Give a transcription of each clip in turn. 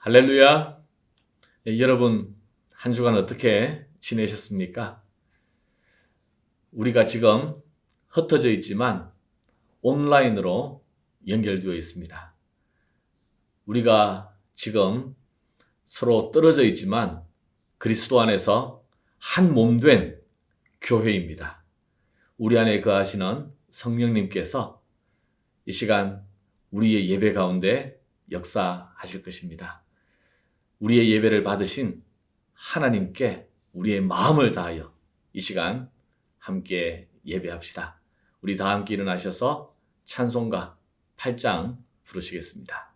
할렐루야. 여러분 한 주간 어떻게 지내셨습니까? 우리가 지금 흩어져 있지만 온라인으로 연결되어 있습니다. 우리가 지금 서로 떨어져 있지만 그리스도 안에서 한 몸 된 교회입니다. 우리 안에 거하시는 성령님께서 이 시간 우리의 예배 가운데 역사하실 것입니다. 우리의 예배를 받으신 하나님께 우리의 마음을 다하여 이 시간 함께 예배합시다. 우리 다 함께 일어나셔서 찬송가 8장 부르시겠습니다.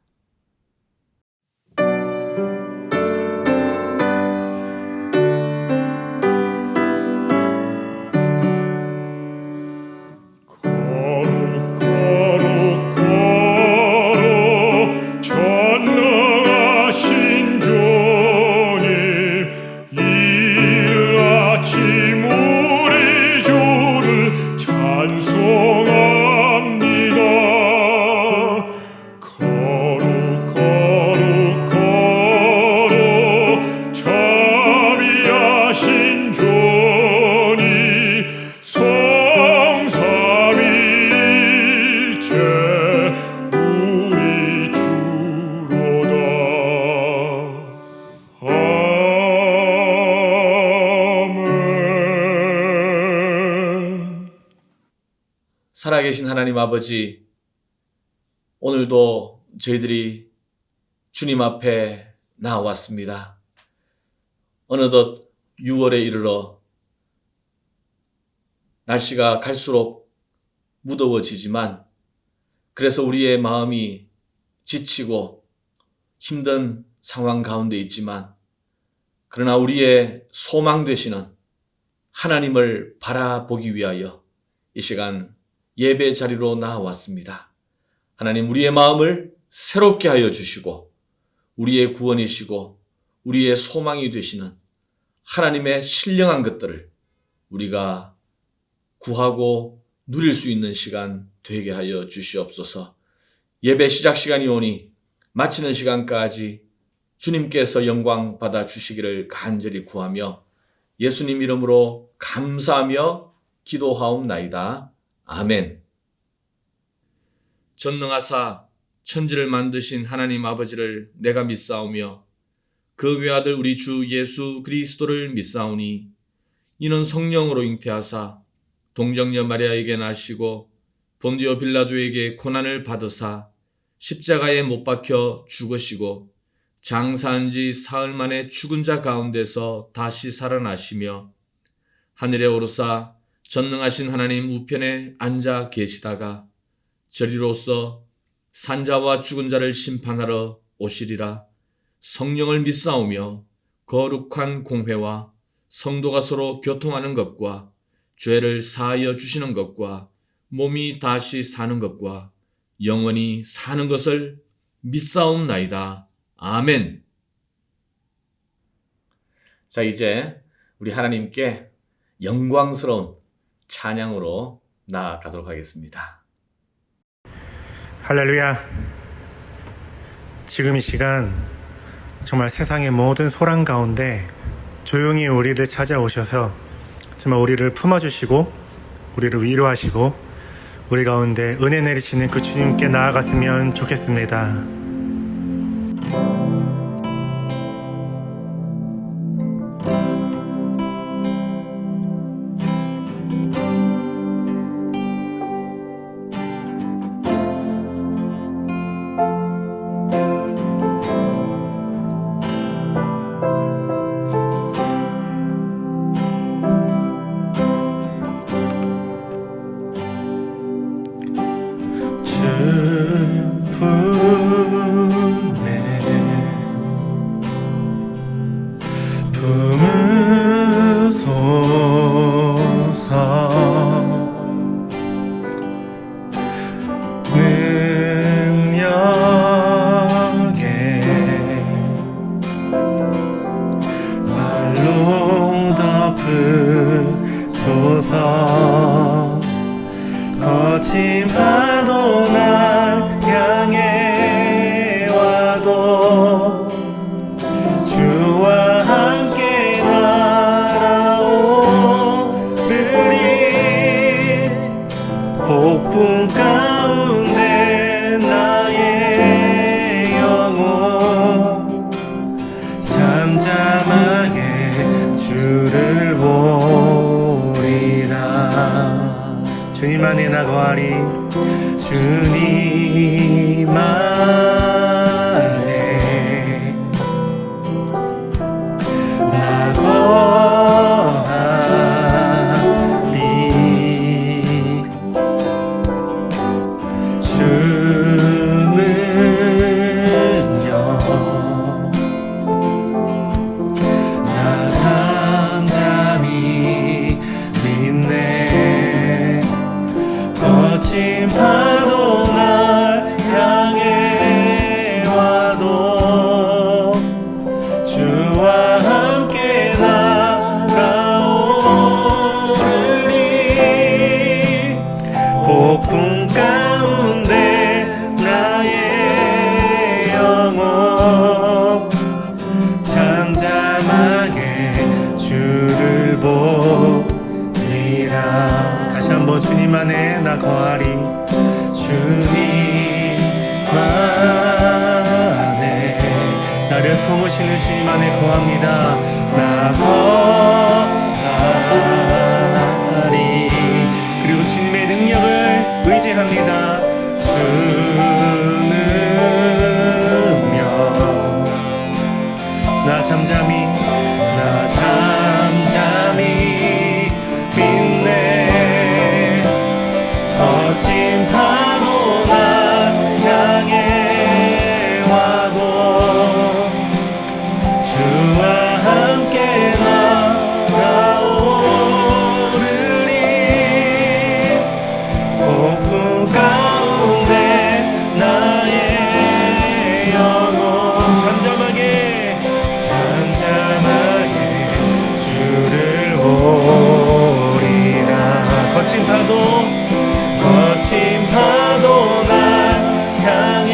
살아계신 하나님 아버지, 오늘도 저희들이 주님 앞에 나왔습니다. 어느덧 6월에 이르러 날씨가 갈수록 무더워지지만 그래서 우리의 마음이 지치고 힘든 상황 가운데 있지만 그러나 우리의 소망 되시는 하나님을 바라보기 위하여 이 시간 예배 자리로 나왔습니다. 하나님, 우리의 마음을 새롭게 하여 주시고 우리의 구원이시고 우리의 소망이 되시는 하나님의 신령한 것들을 우리가 구하고 누릴 수 있는 시간 되게 하여 주시옵소서. 예배 시작 시간이 오니 마치는 시간까지 주님께서 영광 받아 주시기를 간절히 구하며 예수님 이름으로 감사하며 기도하옵나이다. 아멘. 전능하사 천지를 만드신 하나님 아버지를 내가 믿사오며 그 외아들 우리 주 예수 그리스도를 믿사오니 이는 성령으로 잉태하사 동정녀 마리아에게 나시고 본디오 빌라도에게 고난을 받으사 십자가에 못 박혀 죽으시고 장사한 지 사흘 만에 죽은 자 가운데서 다시 살아나시며 하늘에 오르사 전능하신 하나님 우편에 앉아 계시다가 저리로서 산자와 죽은 자를 심판하러 오시리라. 성령을 믿사오며 거룩한 공회와 성도가 서로 교통하는 것과 죄를 사하여 주시는 것과 몸이 다시 사는 것과 영원히 사는 것을 믿사옵나이다. 아멘. 자, 이제 우리 하나님께 영광스러운 찬양으로 나아가도록 하겠습니다. 할렐루야. 지금 이 시간 정말 세상의 모든 소란 가운데 조용히 우리를 찾아오셔서 정말 우리를 품어주시고 우리를 위로하시고 우리 가운데 은혜 내리시는 그 주님께 나아갔으면 좋겠습니다. 주소서. 거친 파도 날 향해 와도 폭풍 가운데 나의 영혼 잠잠하게 주를 보리라. 주님 안에 나 거하리. 주님 안에 나 거하리. 주는요 나 잠잠히 믿네. 거친 파도 날 향해 와도 주와 함께 날아오르리. 폭풍 가운데 나의 영혼 잠잠하게 주를 보리라. 다시 한번 주님 안에 나 거하리. 주님 안에 나를 품으시는 주님 안에 거합니다. 나 거하리. 그리고 주님의 능력을 의지합니다. 주는요 나 잠잠히 믿네. 거친 파도 날 향해 와도 주와 함께 날아오르리. 폭풍 가운데 나의 영혼 잠잠하게 주를 보리라. 거친 파도 날 향해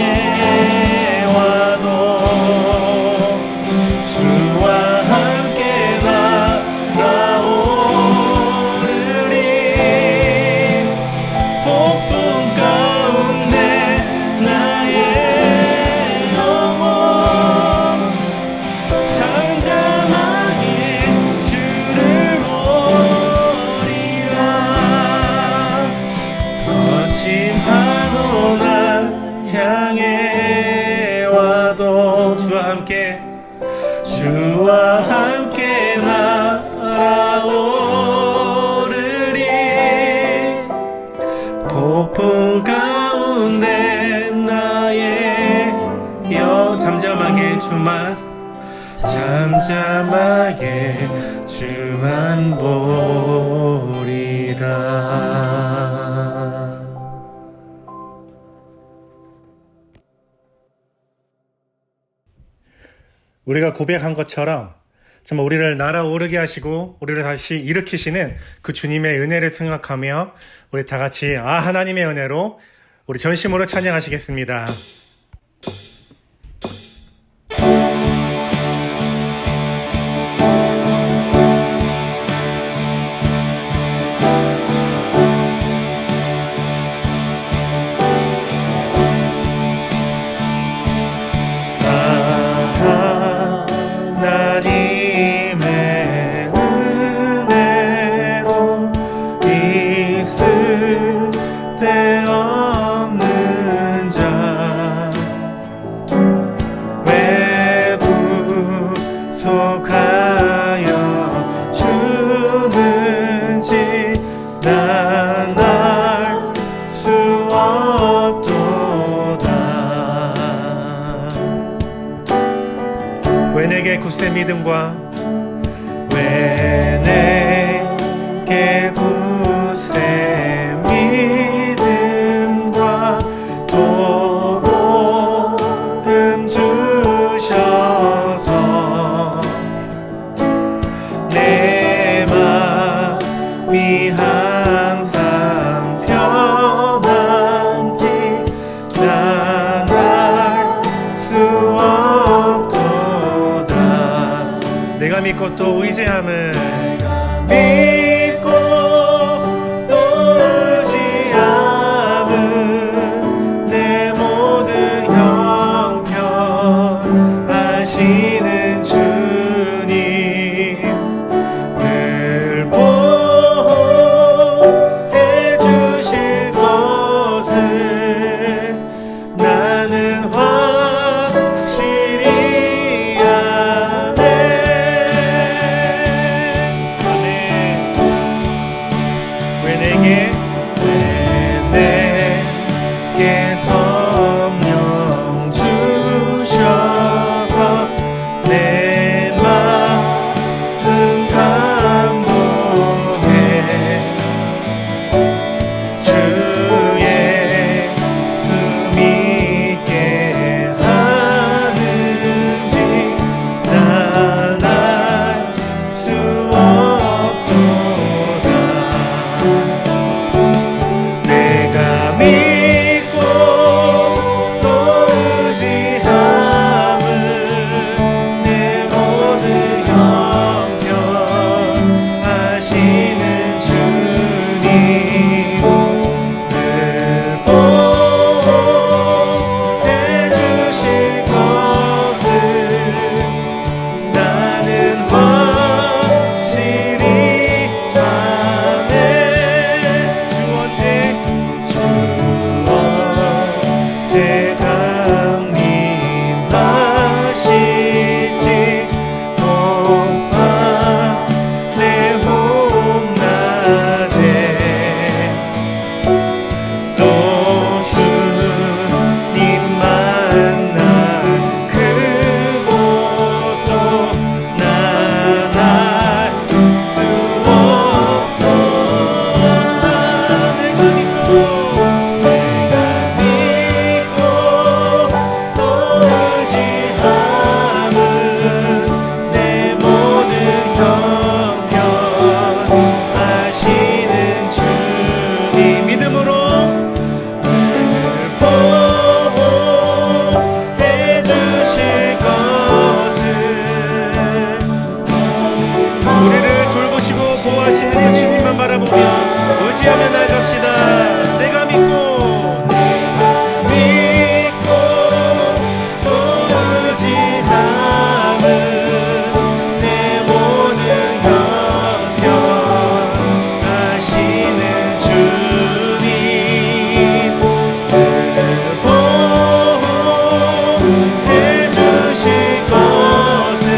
와도 주와 함께 날아오르리. 폭풍 가운데 나의 영혼 잠잠하게 주를 보리라. 거친 파도 날 향해 와도 주와 함께 날아오르리. 폭풍 가운데 나의 잠잠하게 주만 보리라. 우리가 고백한 것처럼 정말 우리를 날아오르게 하시고 우리를 다시 일으키시는 그 주님의 은혜를 생각하며 우리 다 같이 하나님의 은혜로 우리 전심으로 찬양하시겠습니다. 왜 내게 굳세 믿음과 왜 내게 굳세 믿음과 또 복음 주셔서 내 마음이 항상 편한지 난 알 수 없도다. 내가 믿고 또 의지함을 믿고 또 의지함을 내가 믿고 또 의지함은 내 모든 형편 아시는 주님 믿음으로 보호해 주실 것을 우리를 돌보시고 보호하시는 그 주님만 바라보며 의지하며 나갑시다. 내가 믿고 또 의지함은 내 모든 형편 아시는 주님 보호해 주실 것을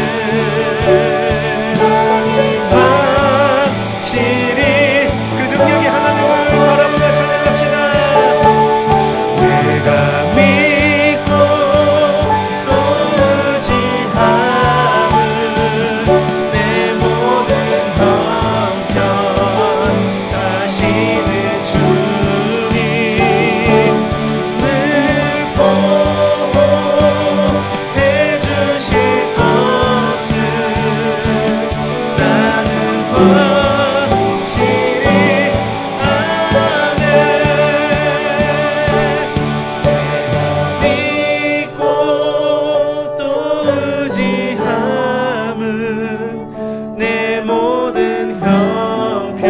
확실히 그 능력의 하나님을 바라보며 찬양합시다. 내가 믿고 또 의지함은 내 모든 형편 아시는 주님 늘 보호해 주실 것을 나는 확실히 아네. 믿고 또 의지함은 내 모든 형편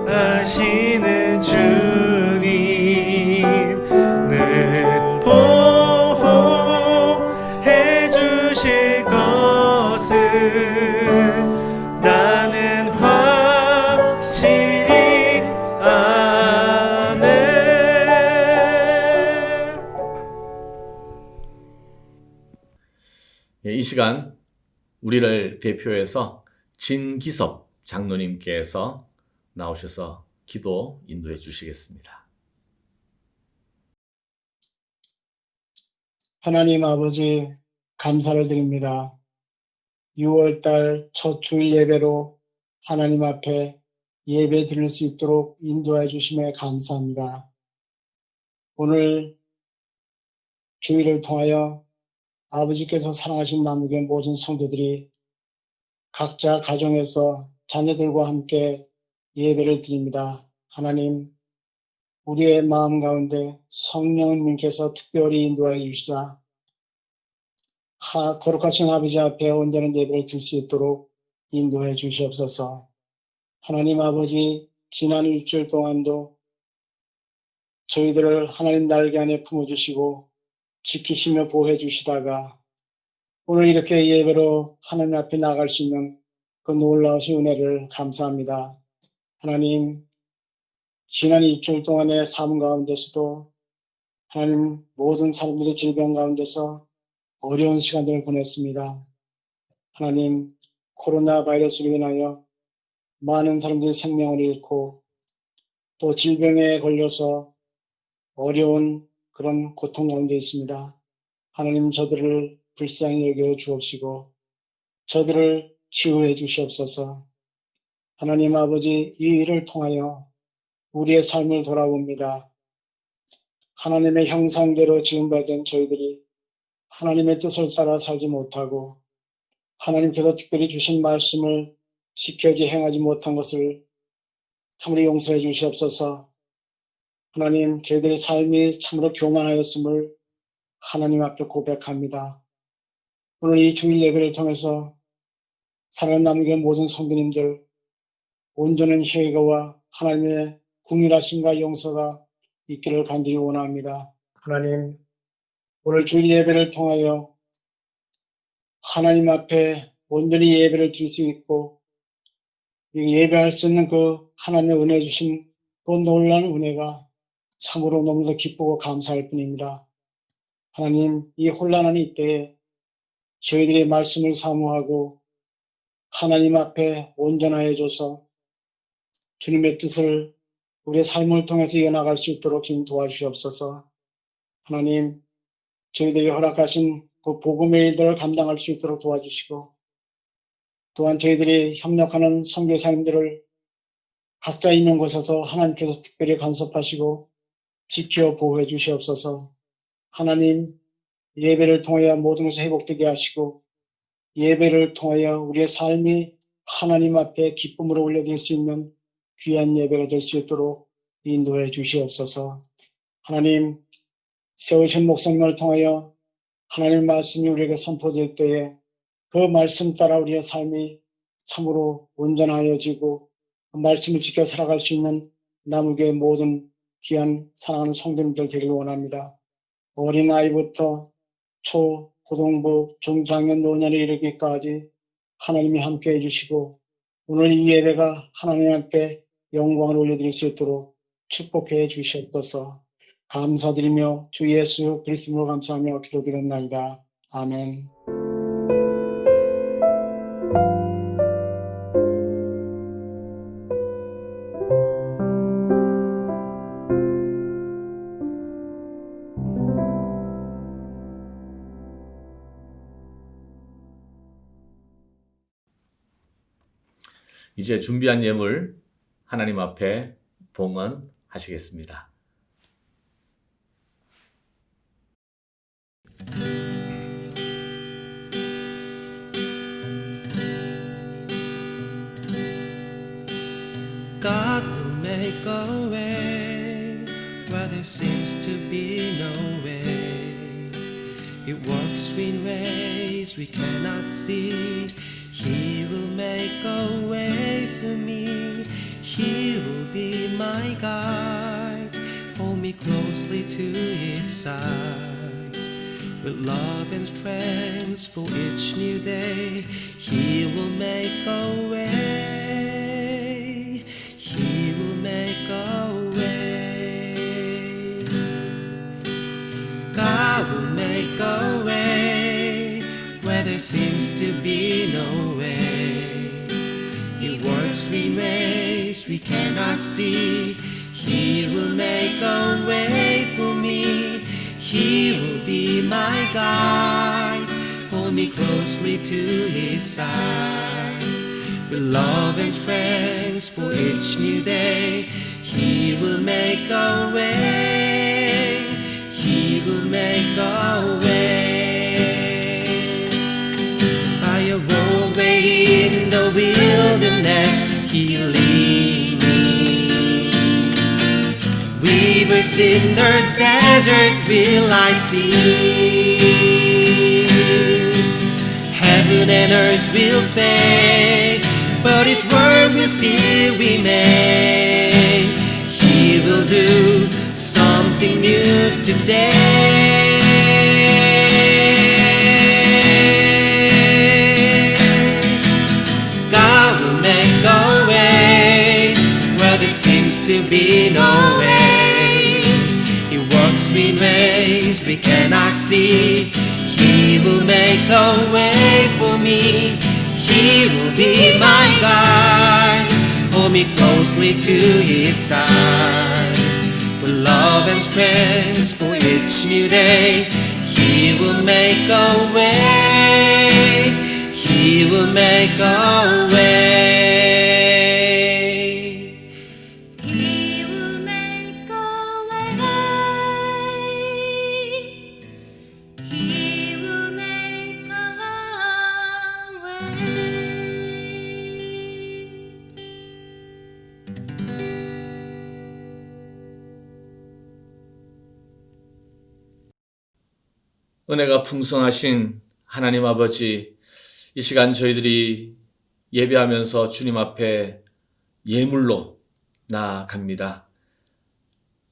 아시는 주님 늘 보호해 주실 것을 나는 확실히 아네. 이 시간 우리를 대표해서 진기섭 장로님께서 나오셔서 기도 인도해 주시겠습니다. 하나님 아버지, 감사를 드립니다. 6월달 첫 주일 예배로 하나님 앞에 예배 드릴 수 있도록 인도해 주심에 감사합니다. 오늘 주일을 통하여 아버지께서 사랑하신 남국의 모든 성도들이 각자 가정에서 자녀들과 함께 예배를 드립니다. 하나님, 우리의 마음 가운데 성령님께서 특별히 인도하여 주시사 거룩하신 아버지 앞에 온전한 예배를 드릴 수 있도록 인도해 주시옵소서. 하나님 아버지, 지난 일주일 동안도 저희들을 하나님 날개 안에 품어주시고 지키시며 보호해 주시다가 오늘 이렇게 예배로 하나님 앞에 나갈 수 있는 그 놀라우신 은혜를 감사합니다. 하나님, 지난 일주일 동안의 삶 가운데서도 하나님 모든 사람들이 질병 가운데서 어려운 시간들을 보냈습니다. 하나님, 코로나 바이러스로 인하여 많은 사람들이 생명을 잃고 또 질병에 걸려서 어려운 그런 고통 가운데 있습니다. 하나님, 저들을 불쌍히 여겨 주옵시고 저들을 치유해 주시옵소서. 하나님 아버지, 이 일을 통하여 우리의 삶을 돌아봅니다. 하나님의 형상대로 지음받은 저희들이 하나님의 뜻을 따라 살지 못하고 하나님께서 특별히 주신 말씀을 지켜지 행하지 못한 것을 참으로 용서해 주시옵소서. 하나님, 저희들의 삶이 참으로 교만하였음을 하나님 앞에 고백합니다. 오늘 이 주일 예배를 통해서 살아남은 모든 성도님들 온전한 회개와 하나님의 궁일하심과 용서가 있기를 간절히 원합니다. 하나님, 오늘 주일 예배를 통하여 하나님 앞에 온전히 예배를 드릴 수 있고 예배할 수 있는 그 하나님의 은혜 주신 그 놀라운 은혜가 참으로 너무도 기쁘고 감사할 뿐입니다. 하나님, 이 혼란한 이때에 저희들의 말씀을 사모하고 하나님 앞에 온전하여져서 주님의 뜻을 우리의 삶을 통해서 이어나갈 수 있도록 좀 도와주시옵소서. 하나님, 저희들이 허락하신 그 복음의 일들을 감당할 수 있도록 도와주시고 또한 저희들이 협력하는 선교사님들을 각자 있는 곳에서 하나님께서 특별히 간섭하시고 지켜 보호해 주시옵소서. 하나님, 예배를 통하여 모든 것이 회복되게 하시고 예배를 통하여 우리의 삶이 하나님 앞에 기쁨으로 올려드릴 수 있는 귀한 예배가 될 수 있도록 인도해 주시옵소서. 하나님, 세우신 목성을 통하여 하나님 말씀이 우리에게 선포될 때에 그 말씀 따라 우리의 삶이 참으로 온전하여지고 그 말씀을 지켜 살아갈 수 있는 남욱의 모든 귀한 사랑하는 성도님들 되기를 원합니다. 어린아이부터 초, 고등부, 중장년, 노년에 이르기까지 하나님이 함께해 주시고 오늘 이 예배가 하나님 앞에 영광을 올려드릴 수 있도록 축복해 주시옵소서. 감사드리며 주 예수 그리스도로 감사하며 기도드렸나이다. 아멘. 이제 준비한 예물 하나님 앞에 봉헌하시겠습니다. God will make a way where there seems to be no way. He works in ways we cannot see. He will make a way for me. He will be my guide. Hold me closely to His side. With love and strength for each new day, He will make a way. He will make a way. God will make a way where there seems to be no way. He works in ways we cannot see. He will make a way for me. He will be my guide. Hold me closely to His side. With love and strength for each new day, He will make a way. He will make a way. By a roadway in the wilderness, He lead me. Rivers in the desert will I see. Heaven and earth will fade, but His word will still remain. He will do something new today. God will make a way where there seems to be no way. He works in ways we cannot see. He will make a way for me. He will be my guide. Hold me closely to His side. With love and strength for each new day, He will make a way. He will make a way. He will make a way. He will make a way. 은혜가 풍성하신 하나님 아버지, 이 시간 저희들이 예배하면서 주님 앞에 예물로 나아갑니다.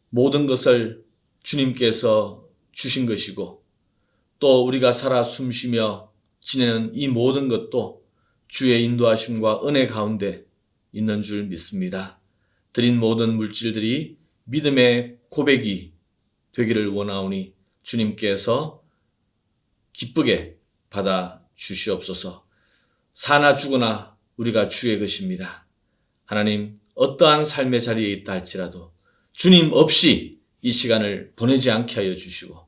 모든 것을 주님께서 주신 것이고 또 우리가 살아 숨쉬며 지내는 이 모든 것도 주의 인도하심과 은혜 가운데 있는 줄 믿습니다. 드린 모든 물질들이 믿음의 고백이 되기를 원하오니 주님께서 기쁘게 받아 주시옵소서. 사나 죽으나 우리가 주의 것입니다. 하나님, 어떠한 삶의 자리에 있다 할지라도 주님 없이 이 시간을 보내지 않게 하여 주시고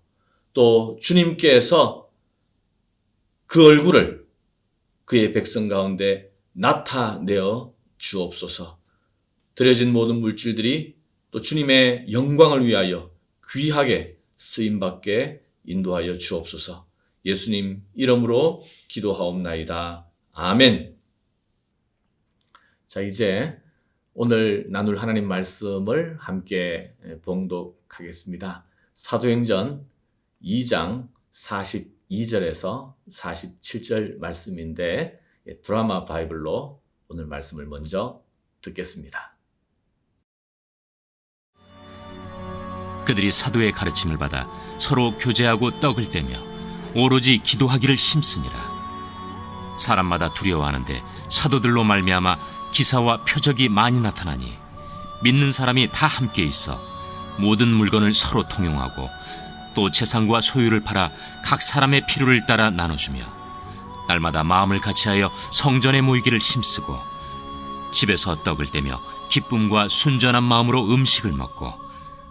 또 주님께서 그 얼굴을 그의 백성 가운데 나타내어 주옵소서. 드려진 모든 물질들이 또 주님의 영광을 위하여 귀하게 쓰임받게 인도하여 주옵소서. 예수님 이름으로 기도하옵나이다. 아멘. 자, 이제 오늘 나눌 하나님 말씀을 함께 봉독하겠습니다. 사도행전 2장 42절에서 47절 말씀인데 드라마 바이블로 오늘 말씀을 먼저 듣겠습니다. 그들이 사도의 가르침을 받아 서로 교제하고 떡을 떼며 오로지 기도하기를 힘쓰니라. 사람마다 두려워하는데 사도들로 말미암아 기사와 표적이 많이 나타나니 믿는 사람이 다 함께 있어 모든 물건을 서로 통용하고 또 재산과 소유를 팔아 각 사람의 필요를 따라 나눠주며 날마다 마음을 같이하여 성전에 모이기를 힘쓰고 집에서 떡을 떼며 기쁨과 순전한 마음으로 음식을 먹고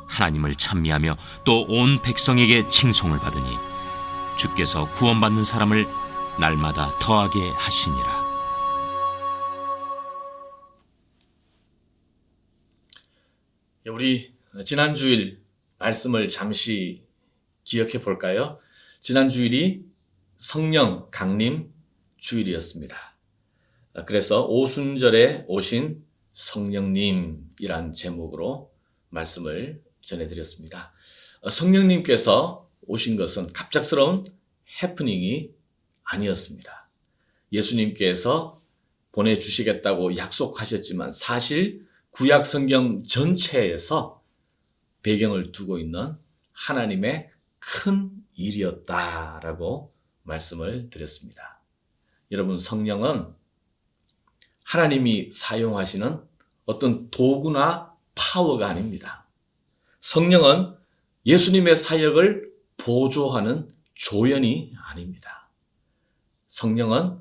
하나님을 찬미하며 또 온 백성에게 칭송을 받으니 주께서 구원받는 사람을 날마다 더하게 하시니라. 우리 지난 주일 말씀을 잠시 기억해 볼까요? 지난 주일이 성령 강림 주일이었습니다. 그래서 오순절에 오신 성령님이란 제목으로 말씀을 전해드렸습니다. 성령님께서 오신 것은 갑작스러운 해프닝이 아니었습니다. 예수님께서 보내주시겠다고 약속하셨지만 사실 구약 성경 전체에서 배경을 두고 있는 하나님의 큰 일이었다라고 말씀을 드렸습니다. 여러분, 성령은 하나님이 사용하시는 어떤 도구나 파워가 아닙니다. 성령은 예수님의 사역을 보조하는 조연이 아닙니다. 성령은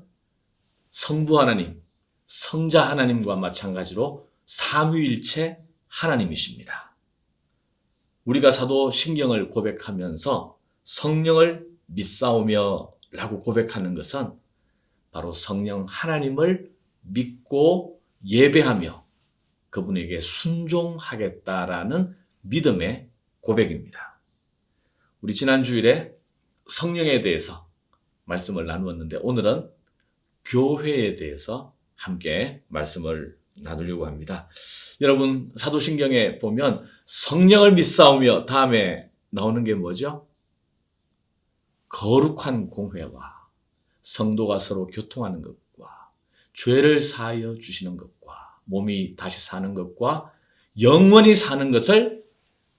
성부 하나님, 성자 하나님과 마찬가지로 삼위일체 하나님이십니다. 우리가 사도신경을 고백하면서 성령을 믿사오며 라고 고백하는 것은 바로 성령 하나님을 믿고 예배하며 그분에게 순종하겠다라는 믿음의 고백입니다. 우리 지난 주일에 성령에 대해서 말씀을 나누었는데 오늘은 교회에 대해서 함께 말씀을 나누려고 합니다. 여러분, 사도신경에 보면 성령을 믿사오며 다음에 나오는 게 뭐죠? 거룩한 공회와 성도가 서로 교통하는 것과 죄를 사하여 주시는 것과 몸이 다시 사는 것과 영원히 사는 것을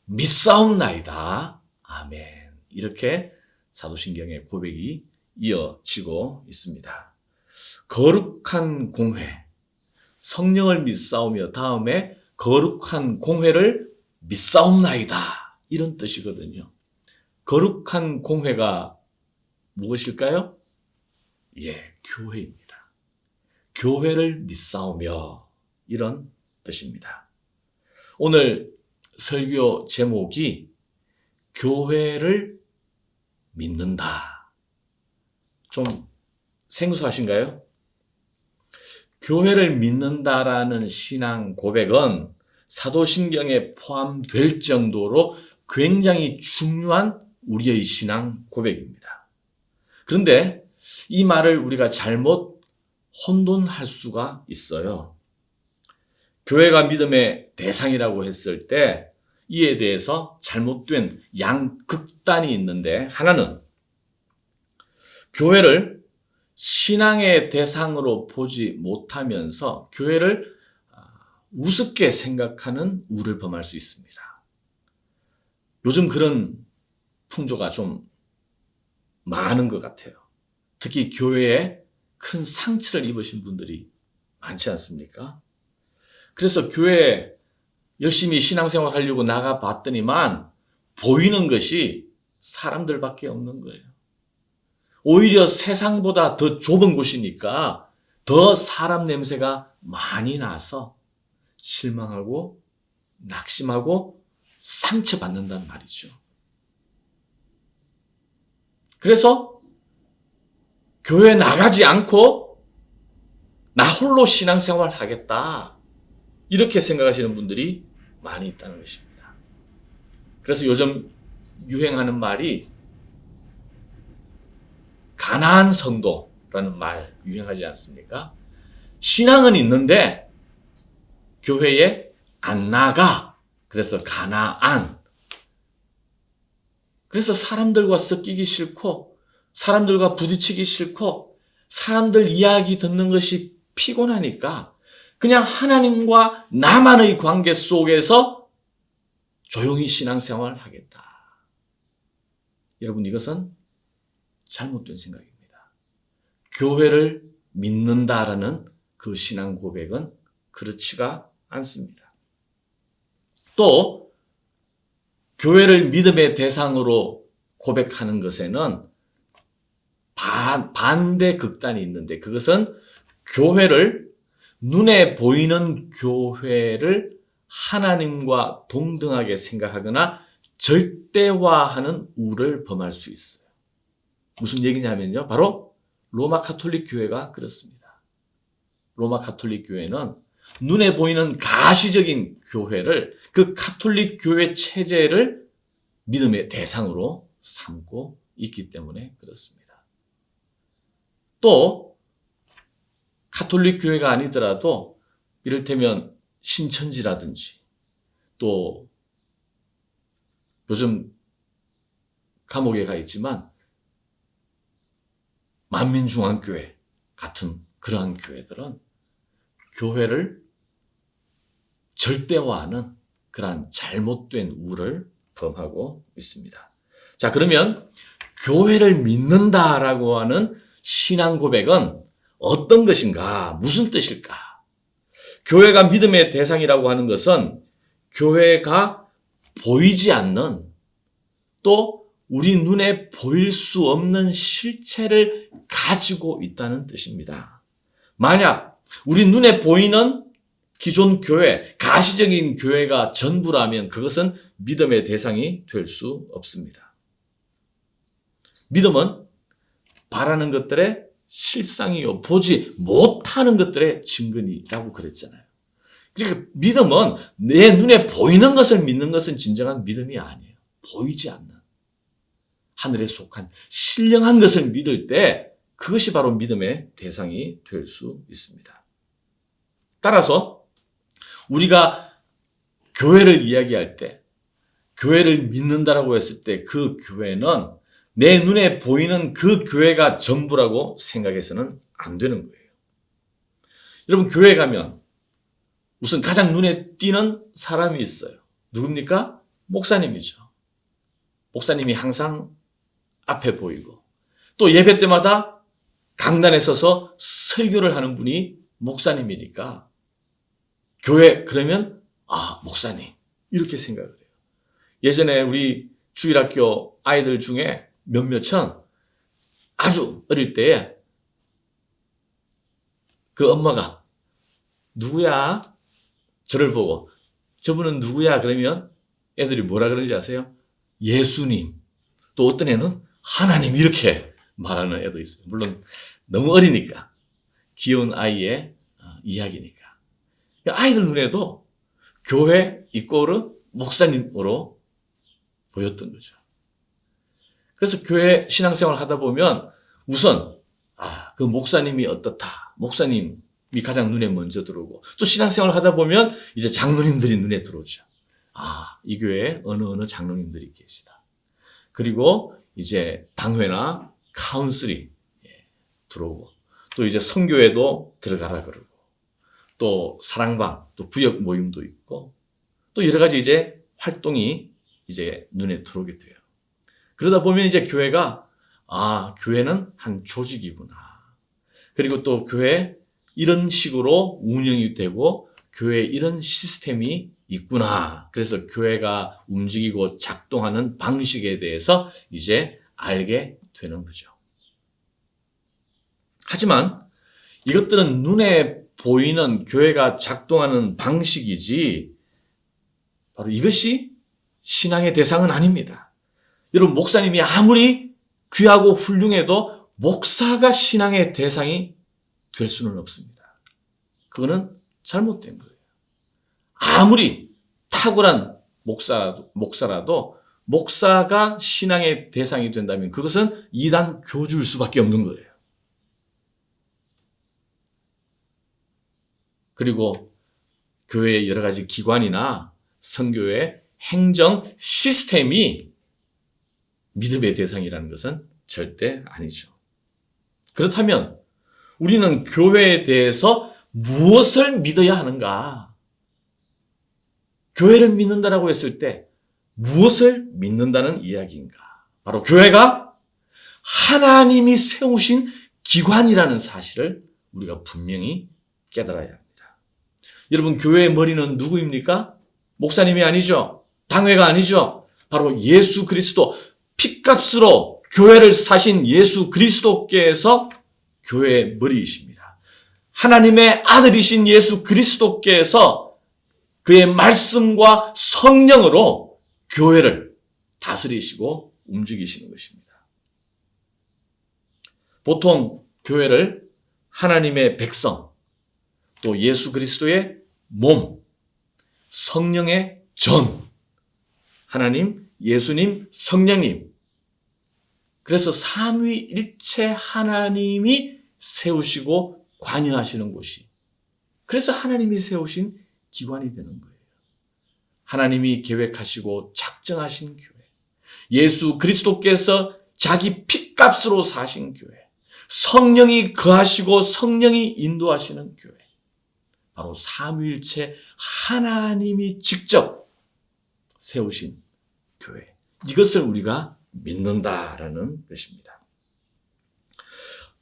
믿사옵나이다. 아멘. 이렇게 사도신경의 고백이 이어지고 있습니다. 거룩한 공회, 성령을 믿사오며 다음에 거룩한 공회를 믿사옵나이다. 이런 뜻이거든요. 거룩한 공회가 무엇일까요? 교회입니다. 교회를 믿사오며 이런 뜻입니다. 오늘 설교 제목이 교회를 믿는다. 좀 생소하신가요? 교회를 믿는다라는 신앙 고백은 사도신경에 포함될 정도로 굉장히 중요한 우리의 신앙 고백입니다. 그런데 이 말을 우리가 잘못 혼돈할 수가 있어요. 교회가 믿음의 대상이라고 했을 때 이에 대해서 잘못된 양극단이 있는데, 하나는 교회를 신앙의 대상으로 보지 못하면서 교회를 우습게 생각하는 우를 범할 수 있습니다. 요즘 그런 풍조가 좀 많은 것 같아요. 특히 교회에 큰 상처를 입으신 분들이 많지 않습니까? 그래서 교회에 열심히 신앙생활 하려고 나가봤더니만 보이는 것이 사람들밖에 없는 거예요. 오히려 세상보다 더 좁은 곳이니까 더 사람 냄새가 많이 나서 실망하고 낙심하고 상처받는단 말이죠. 그래서 교회 나가지 않고 나 홀로 신앙생활 하겠다. 이렇게 생각하시는 분들이 많이 있다는 것입니다. 그래서 요즘 유행하는 말이 가난한 성도라는 말 유행하지 않습니까? 신앙은 있는데 교회에 안 나가. 그래서 가난한. 그래서 사람들과 섞이기 싫고 사람들과 부딪히기 싫고 사람들 이야기 듣는 것이 피곤하니까 그냥 하나님과 나만의 관계 속에서 조용히 신앙생활을 하겠다. 여러분, 이것은 잘못된 생각입니다. 교회를 믿는다라는 그 신앙 고백은 그렇지가 않습니다. 또 교회를 믿음의 대상으로 고백하는 것에는 반대 극단이 있는데 그것은 교회를 눈에 보이는 교회를 하나님과 동등하게 생각하거나 절대화하는 우를 범할 수 있어요. 무슨 얘기냐면요. 바로 로마 가톨릭 교회가 그렇습니다. 로마 가톨릭 교회는 눈에 보이는 가시적인 교회를 그 가톨릭 교회 체제를 믿음의 대상으로 삼고 있기 때문에 그렇습니다. 또 가톨릭 교회가 아니더라도 이를테면 신천지라든지 또 요즘 감옥에 가 있지만 만민중앙교회 같은 그러한 교회들은 교회를 절대화하는 그러한 잘못된 우를 범하고 있습니다. 자, 그러면 교회를 믿는다라고 하는 신앙 고백은 어떤 것인가? 무슨 뜻일까? 교회가 믿음의 대상이라고 하는 것은 교회가 보이지 않는 또 우리 눈에 보일 수 없는 실체를 가지고 있다는 뜻입니다. 만약 우리 눈에 보이는 기존 교회, 가시적인 교회가 전부라면 그것은 믿음의 대상이 될 수 없습니다. 믿음은 바라는 것들의 실상이요, 보지 못하는 것들의 증거이라고 그랬잖아요. 그러니까 믿음은 내 눈에 보이는 것을 믿는 것은 진정한 믿음이 아니에요. 보이지 않는, 하늘에 속한 신령한 것을 믿을 때 그것이 바로 믿음의 대상이 될 수 있습니다. 따라서 우리가 교회를 이야기할 때, 교회를 믿는다라고 했을 때 그 교회는 내 눈에 보이는 그 교회가 전부라고 생각해서는 안 되는 거예요. 여러분, 교회 가면 우선 가장 눈에 띄는 사람이 있어요. 누굽니까? 목사님이죠. 목사님이 항상 앞에 보이고 또 예배 때마다 강단에 서서 설교를 하는 분이 목사님이니까 교회 그러면 목사님 이렇게 생각을 해요. 예전에 우리 주일학교 아이들 중에 몇몇은 아주 어릴 때에 그 엄마가 누구야? 저를 보고 저분은 누구야? 그러면 애들이 뭐라 그러는지 아세요? 예수님. 또 어떤 애는 하나님 이렇게 말하는 애도 있어요. 물론 너무 어리니까. 귀여운 아이의 이야기니까. 아이들 눈에도 교회 이꼬르 목사님으로 보였던 거죠. 그래서 교회 신앙생활 하다 보면 우선 그 목사님이 어떻다. 목사님이 가장 눈에 먼저 들어오고 또 신앙생활 하다 보면 이제 장로님들이 눈에 들어오죠. 이 교회에 어느 장로님들이 계시다. 그리고 이제 당회나 카운슬이 들어오고 또 이제 선교회도 들어가라 그러고 또 사랑방, 또 구역 모임도 있고 또 여러 가지 이제 활동이 이제 눈에 들어오게 돼요. 그러다 보면 이제 교회가 교회는 한 조직이구나. 그리고 또 교회 이런 식으로 운영이 되고 교회에 이런 시스템이 있구나. 그래서 교회가 움직이고 작동하는 방식에 대해서 이제 알게 되는 거죠. 하지만 이것들은 눈에 보이는 교회가 작동하는 방식이지 바로 이것이 신앙의 대상은 아닙니다. 여러분, 목사님이 아무리 귀하고 훌륭해도 목사가 신앙의 대상이 될 수는 없습니다. 그거는 잘못된 거예요. 아무리 탁월한 목사라도 목사가 신앙의 대상이 된다면 그것은 이단 교주일 수밖에 없는 거예요. 그리고 교회의 여러 가지 기관이나 선교의 행정 시스템이 믿음의 대상이라는 것은 절대 아니죠. 그렇다면 우리는 교회에 대해서 무엇을 믿어야 하는가? 교회를 믿는다라고 했을 때 무엇을 믿는다는 이야기인가? 바로 교회가 하나님이 세우신 기관이라는 사실을 우리가 분명히 깨달아야 합니다. 여러분, 교회의 머리는 누구입니까? 목사님이 아니죠. 당회가 아니죠. 바로 예수 그리스도, 핏값으로 교회를 사신 예수 그리스도께서 교회의 머리이십니다. 하나님의 아들이신 예수 그리스도께서 그의 말씀과 성령으로 교회를 다스리시고 움직이시는 것입니다. 보통 교회를 하나님의 백성, 또 예수 그리스도의 몸, 성령의 전, 하나님, 예수님, 성령님, 그래서 삼위일체 하나님이 세우시고 관여하시는 곳이, 그래서 하나님이 세우신 기관이 되는 거예요. 하나님이 계획하시고 작정하신 교회, 예수 그리스도께서 자기 핏값으로 사신 교회, 성령이 거하시고 성령이 인도하시는 교회, 바로 삼위일체 하나님이 직접 세우신 교회, 이것을 우리가 믿는다라는 것입니다.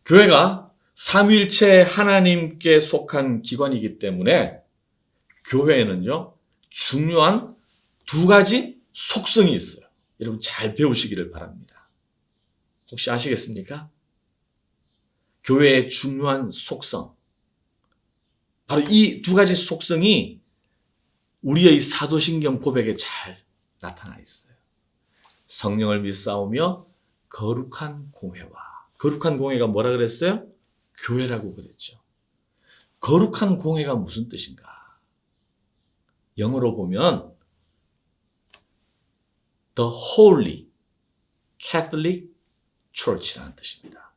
교회가 삼위일체 하나님께 속한 기관이기 때문에 교회에는요, 중요한 두 가지 속성이 있어요. 여러분 잘 배우시기를 바랍니다. 혹시 아시겠습니까? 교회의 중요한 속성, 바로 이 두 가지 속성이 우리의 사도신경 고백에 잘 나타나 있어요. 성령을 믿사오며 거룩한 공회와, 거룩한 공회가 뭐라 그랬어요? 교회라고 그랬죠. 거룩한 공회가 무슨 뜻인가? 영어로 보면 The Holy Catholic Church라는 뜻입니다.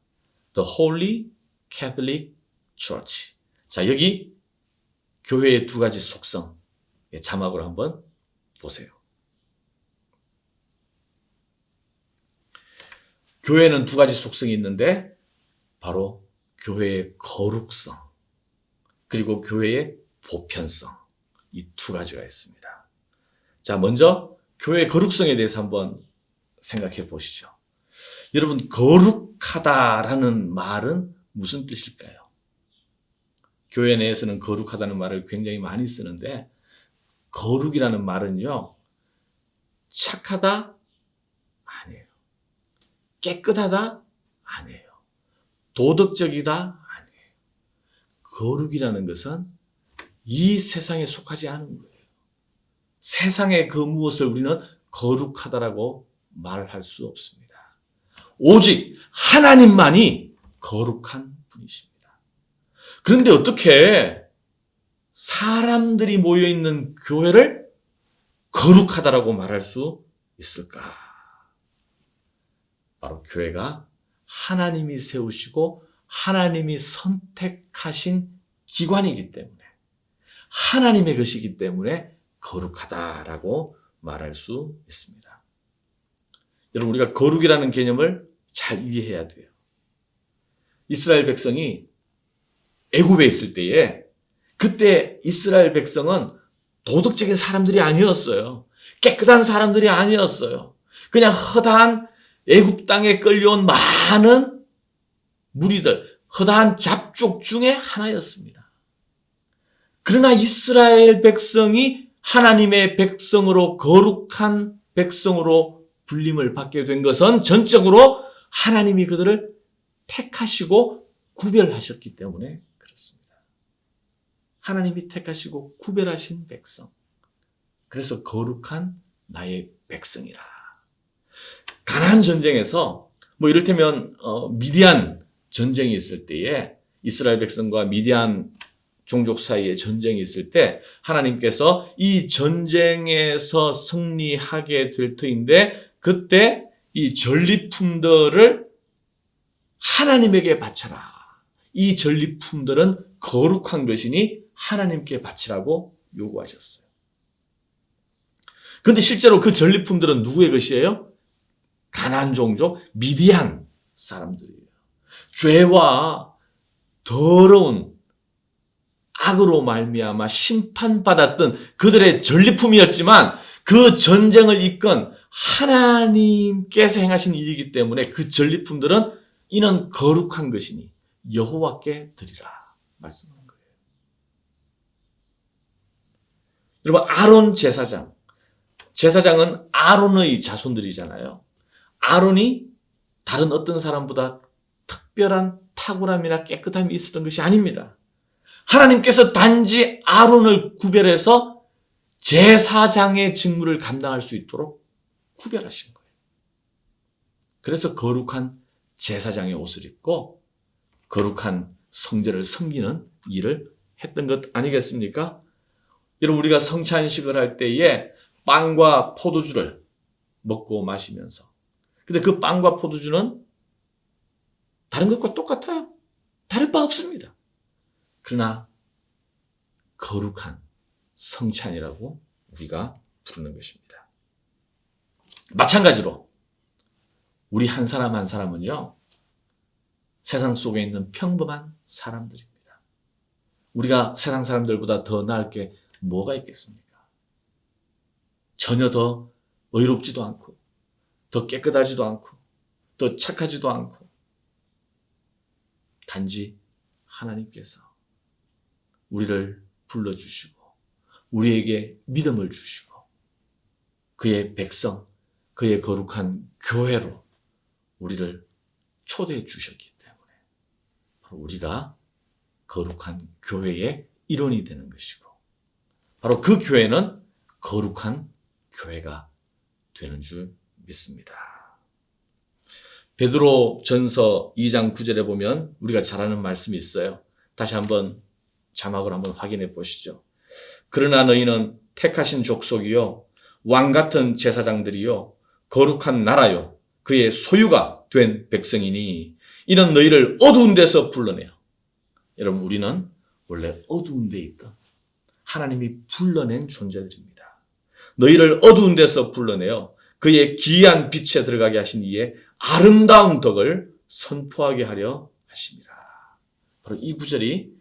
The Holy Catholic Church. 자, 여기 교회의 두 가지 속성, 자막으로 한번 보세요. 교회는 두 가지 속성이 있는데 바로 교회의 거룩성, 그리고 교회의 보편성, 이 두 가지가 있습니다. 자, 먼저 교회의 거룩성에 대해서 한번 생각해 보시죠. 여러분, 거룩하다라는 말은 무슨 뜻일까요? 교회 내에서는 거룩하다는 말을 굉장히 많이 쓰는데, 거룩이라는 말은요, 착하다? 아니에요. 깨끗하다? 아니에요. 도덕적이다? 아니에요. 거룩이라는 것은 이 세상에 속하지 않은 거예요. 세상의 그 무엇을 우리는 거룩하다라고 말할 수 없습니다. 오직 하나님만이 거룩한 분이십니다. 그런데 어떻게 사람들이 모여있는 교회를 거룩하다라고 말할 수 있을까? 바로 교회가 하나님이 세우시고 하나님이 선택하신 기관이기 때문에, 하나님의 것이기 때문에 거룩하다라고 말할 수 있습니다. 여러분, 우리가 거룩이라는 개념을 잘 이해해야 돼요. 이스라엘 백성이 애굽에 있을 때에, 그때 이스라엘 백성은 도덕적인 사람들이 아니었어요. 깨끗한 사람들이 아니었어요. 그냥 허다한 애굽 땅에 끌려온 많은 무리들, 허다한 잡족 중에 하나였습니다. 그러나 이스라엘 백성이 하나님의 백성으로, 거룩한 백성으로 불림을 받게 된 것은 전적으로 하나님이 그들을 택하시고 구별하셨기 때문에 그렇습니다. 하나님이 택하시고 구별하신 백성, 그래서 거룩한 나의 백성이라. 가나안 전쟁에서 이를테면 미디안 전쟁이 있을 때에 이스라엘 백성과 미디안 종족 사이에 전쟁이 있을 때 하나님께서 이 전쟁에서 승리하게 될 터인데 그때 이 전리품들을 하나님에게 바쳐라. 이 전리품들은 거룩한 것이니 하나님께 바치라고 요구하셨어요. 그런데 실제로 그 전리품들은 누구의 것이에요? 가나안 종족 미디안 사람들이에요. 죄와 더러운 악으로 말미암아 심판받았던 그들의 전리품이었지만 그 전쟁을 이끈 하나님께서 행하신 일이기 때문에 그 전리품들은 이는 거룩한 것이니 여호와께 드리라 말씀하는 거예요. 여러분, 아론 제사장은 아론의 자손들이잖아요. 아론이 다른 어떤 사람보다 특별한 탁월함이나 깨끗함이 있었던 것이 아닙니다. 하나님께서 단지 아론을 구별해서 제사장의 직무를 감당할 수 있도록 구별하신 거예요. 그래서 거룩한 제사장의 옷을 입고 거룩한 성전을 섬기는 일을 했던 것 아니겠습니까? 여러분, 우리가 성찬식을 할 때에 빵과 포도주를 먹고 마시면서, 근데 그 빵과 포도주는 다른 것과 똑같아요. 다를 바 없습니다. 그러나 거룩한 성찬이라고 우리가 부르는 것입니다. 마찬가지로 우리 한 사람 한 사람은요, 세상 속에 있는 평범한 사람들입니다. 우리가 세상 사람들보다 더 나을 게 뭐가 있겠습니까? 전혀 더 의롭지도 않고, 더 깨끗하지도 않고, 더 착하지도 않고, 단지 하나님께서 우리를 불러주시고, 우리에게 믿음을 주시고, 그의 백성, 그의 거룩한 교회로 우리를 초대해 주셨기 때문에 바로 우리가 거룩한 교회의 일원이 되는 것이고, 바로 그 교회는 거룩한 교회가 되는 줄 믿습니다. 베드로 전서 2장 9절에 보면 우리가 잘 아는 말씀이 있어요. 다시 한번 자막을 한번 확인해 보시죠. 그러나 너희는 택하신 족속이요, 왕 같은 제사장들이요, 거룩한 나라요, 그의 소유가 된 백성이니 이는 너희를 어두운 데서 불러내요. 여러분, 우리는 원래 어두운 데 있던 하나님이 불러낸 존재들입니다. 너희를 어두운 데서 불러내어 그의 기이한 빛에 들어가게 하신 이의 아름다운 덕을 선포하게 하려 하심이라. 바로 이 구절이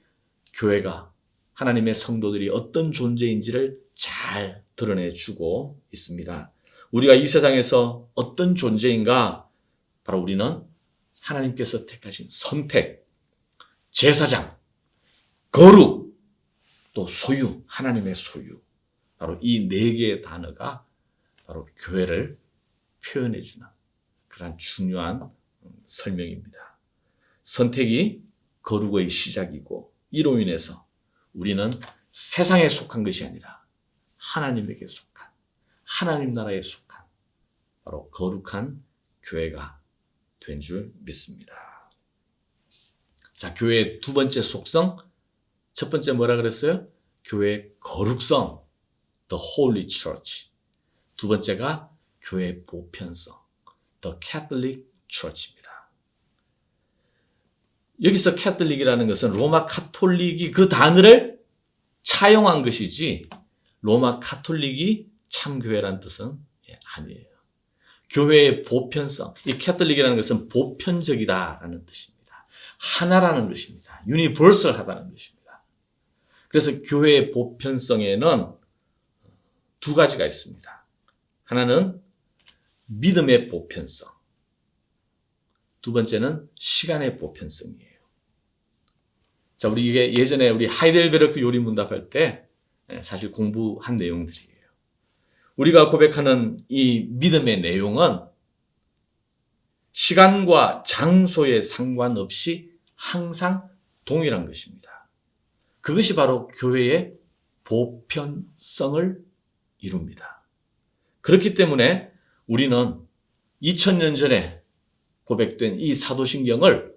교회가, 하나님의 성도들이 어떤 존재인지를 잘 드러내주고 있습니다. 우리가 이 세상에서 어떤 존재인가? 바로 우리는 하나님께서 택하신 선택, 제사장, 거룩, 또 소유, 하나님의 소유. 바로 이 네 개의 단어가 바로 교회를 표현해주는 그런 중요한 설명입니다. 선택이 거룩의 시작이고, 이로 인해서 우리는 세상에 속한 것이 아니라 하나님에게 속한, 하나님 나라에 속한 바로 거룩한 교회가 된 줄 믿습니다. 자, 교회의 두 번째 속성, 첫 번째 뭐라 그랬어요? 교회의 거룩성, the holy church. 두 번째가 교회의 보편성, the Catholic church입니다. 여기서 캐톨릭이라는 것은 로마 카톨릭이 그 단어를 차용한 것이지 로마 카톨릭이 참교회라는 뜻은 아니에요. 교회의 보편성, 이 캐톨릭이라는 것은 보편적이다라는 뜻입니다. 하나라는 것입니다. 유니버설하다는 것입니다. 그래서 교회의 보편성에는 두 가지가 있습니다. 하나는 믿음의 보편성, 두 번째는 시간의 보편성이에요. 자, 우리 이게 예전에 우리 하이델베르크 요리 문답할 때 사실 공부한 내용들이에요. 우리가 고백하는 이 믿음의 내용은 시간과 장소에 상관없이 항상 동일한 것입니다. 그것이 바로 교회의 보편성을 이룹니다. 그렇기 때문에 우리는 2000년 전에 고백된 이 사도신경을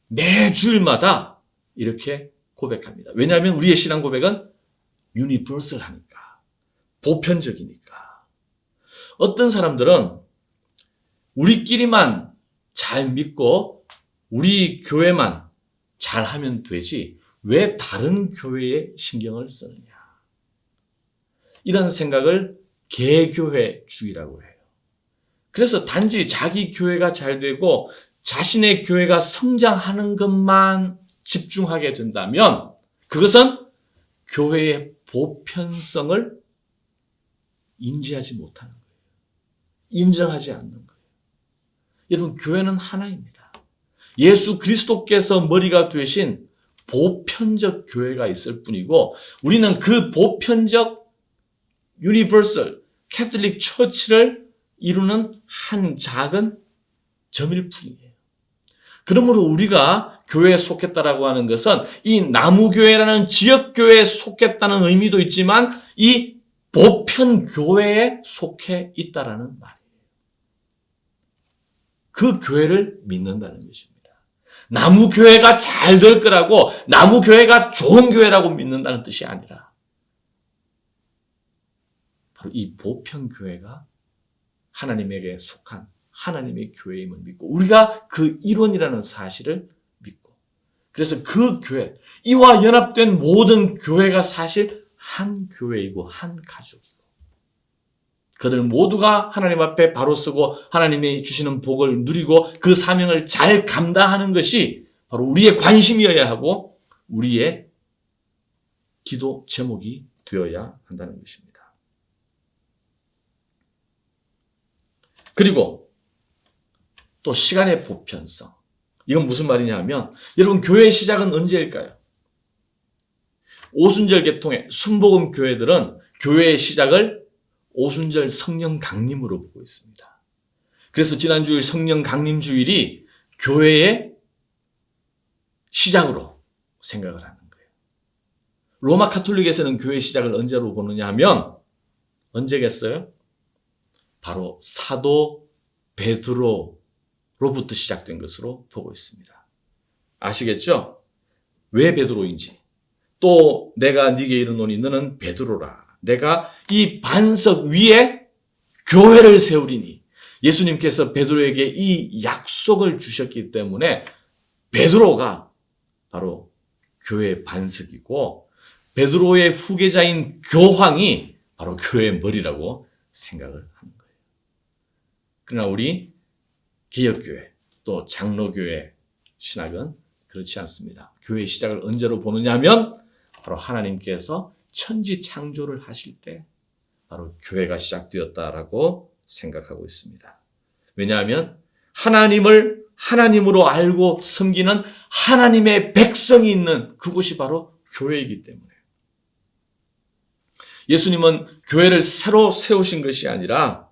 매주일마다 이렇게 고백합니다. 왜냐하면 우리의 신앙 고백은 유니버설하니까, 보편적이니까. 어떤 사람들은 우리끼리만 잘 믿고 우리 교회만 잘하면 되지 왜 다른 교회에 신경을 쓰느냐. 이런 생각을 개교회주의라고 해요. 그래서 단지 자기 교회가 잘 되고 자신의 교회가 성장하는 것만 집중하게 된다면 그것은 교회의 보편성을 인지하지 못하는 거예요. 인정하지 않는 거예요. 여러분, 교회는 하나입니다. 예수 그리스도께서 머리가 되신 보편적 교회가 있을 뿐이고 우리는 그 보편적 유니버설 캐톨릭 처치를 이루는 한 작은 점일 뿐이에요. 그러므로 우리가 교회에 속했다라고 하는 것은 이 나무교회라는 지역교회에 속했다는 의미도 있지만 이 보편교회에 속해 있다라는 말이에요. 그 교회를 믿는다는 것입니다. 나무교회가 잘 될 거라고 나무교회가 좋은 교회라고 믿는다는 뜻이 아니라 바로 이 보편교회가 하나님에게 속한 하나님의 교회임을 믿고 우리가 그 일원이라는 사실을 믿고 그래서 그 교회, 이와 연합된 모든 교회가 사실 한 교회이고 한 가족이고 그들 모두가 하나님 앞에 바로 서고 하나님이 주시는 복을 누리고 그 사명을 잘 감당하는 것이 바로 우리의 관심이어야 하고 우리의 기도 제목이 되어야 한다는 것입니다. 그리고 또 시간의 보편성. 이건 무슨 말이냐 하면 여러분 교회의 시작은 언제일까요? 오순절 계통의 순복음 교회들은 교회의 시작을 오순절 성령 강림으로 보고 있습니다. 그래서 지난주일 성령 강림 주일이 교회의 시작으로 생각을 하는 거예요. 로마 가톨릭에서는 교회 시작을 언제로 보느냐 하면 언제겠어요? 바로 사도 베드로로부터 시작된 것으로 보고 있습니다. 아시겠죠? 왜 베드로인지. 또 내가 네게 이르노니 너는 베드로라. 내가 이 반석 위에 교회를 세우리니 예수님께서 베드로에게 이 약속을 주셨기 때문에 베드로가 바로 교회의 반석이고 베드로의 후계자인 교황이 바로 교회의 머리라고 생각을 하는 거예요. 그러나 우리 개혁교회 또 장로교회 신학은 그렇지 않습니다. 교회의 시작을 언제로 보느냐 하면 바로 하나님께서 천지 창조를 하실 때 바로 교회가 시작되었다라고 생각하고 있습니다. 왜냐하면 하나님을 하나님으로 알고 섬기는 하나님의 백성이 있는 그곳이 바로 교회이기 때문에 예수님은 교회를 새로 세우신 것이 아니라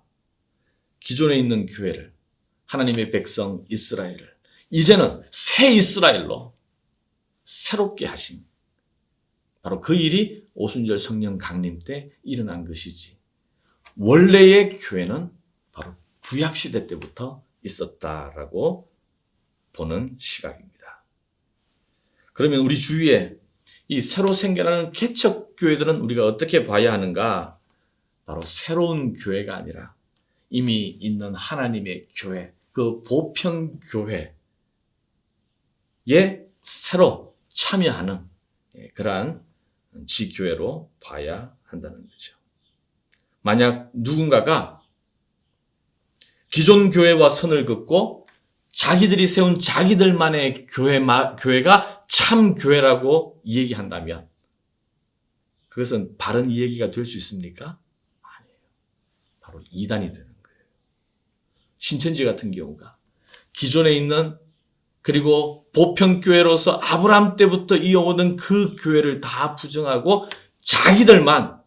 기존에 있는 교회를 하나님의 백성 이스라엘을 이제는 새 이스라엘로 새롭게 하신 바로 그 일이 오순절 성령 강림 때 일어난 것이지 원래의 교회는 바로 구약시대 때부터 있었다라고 보는 시각입니다. 그러면 우리 주위에 이 새로 생겨나는 개척교회들은 우리가 어떻게 봐야 하는가? 바로 새로운 교회가 아니라 이미 있는 하나님의 교회, 그 보편교회에 새로 참여하는 그러한 지교회로 봐야 한다는 거죠. 만약 누군가가 기존 교회와 선을 긋고 자기들이 세운 자기들만의 교회가 참 교회라고 얘기한다면 그것은 바른 이야기가 될 수 있습니까? 아니에요. 바로 이단이 되는 거예요. 신천지 같은 경우가 기존에 있는 그리고 보편교회로서 아브라함 때부터 이어오는 그 교회를 다 부정하고 자기들만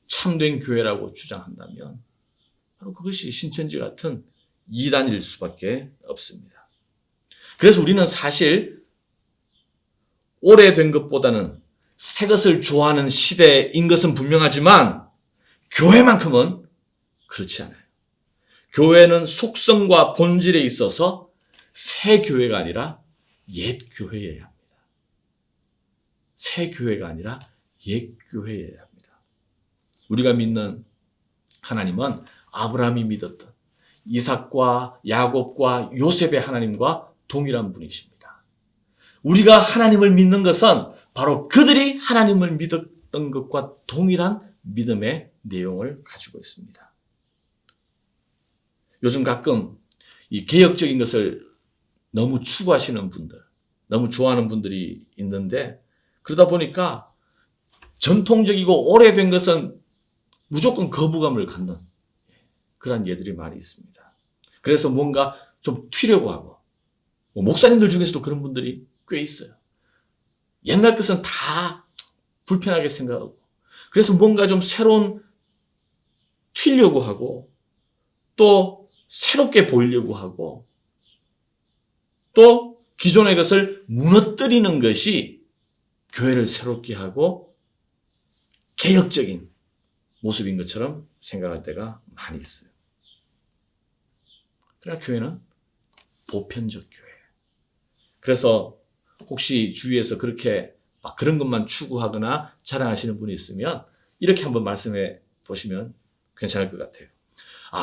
참된 교회라고 주장한다면 바로 그것이 신천지 같은 이단일 수밖에 없습니다. 그래서 우리는 사실 오래된 것보다는 새 것을 좋아하는 시대인 것은 분명하지만 교회만큼은 그렇지 않아요. 교회는 속성과 본질에 있어서 새 교회가 아니라 옛 교회여야 합니다. 새 교회가 아니라 옛 교회여야 합니다. 우리가 믿는 하나님은 아브라함이 믿었던 이삭과 야곱과 요셉의 하나님과 동일한 분이십니다. 우리가 하나님을 믿는 것은 바로 그들이 하나님을 믿었던 것과 동일한 믿음의 내용을 가지고 있습니다. 요즘 가끔 이 개혁적인 것을 너무 추구하시는 분들, 너무 좋아하는 분들이 있는데, 그러다 보니까 전통적이고 오래된 것은 무조건 거부감을 갖는 그런 예들이 많이 있습니다. 그래서 뭔가 좀 튀려고 하고, 목사님들 중에서도 그런 분들이 꽤 있어요. 옛날 것은 다 불편하게 생각하고, 그래서 뭔가 좀 새로운 튀려고 하고, 또 새롭게 보이려고 하고, 또 기존의 것을 무너뜨리는 것이 교회를 새롭게 하고 개혁적인 모습인 것처럼 생각할 때가 많이 있어요. 그러나 교회는 보편적 교회. 그래서 혹시 주위에서 그렇게 막 그런 것만 추구하거나 자랑하시는 분이 있으면 이렇게 한번 말씀해 보시면 괜찮을 것 같아요.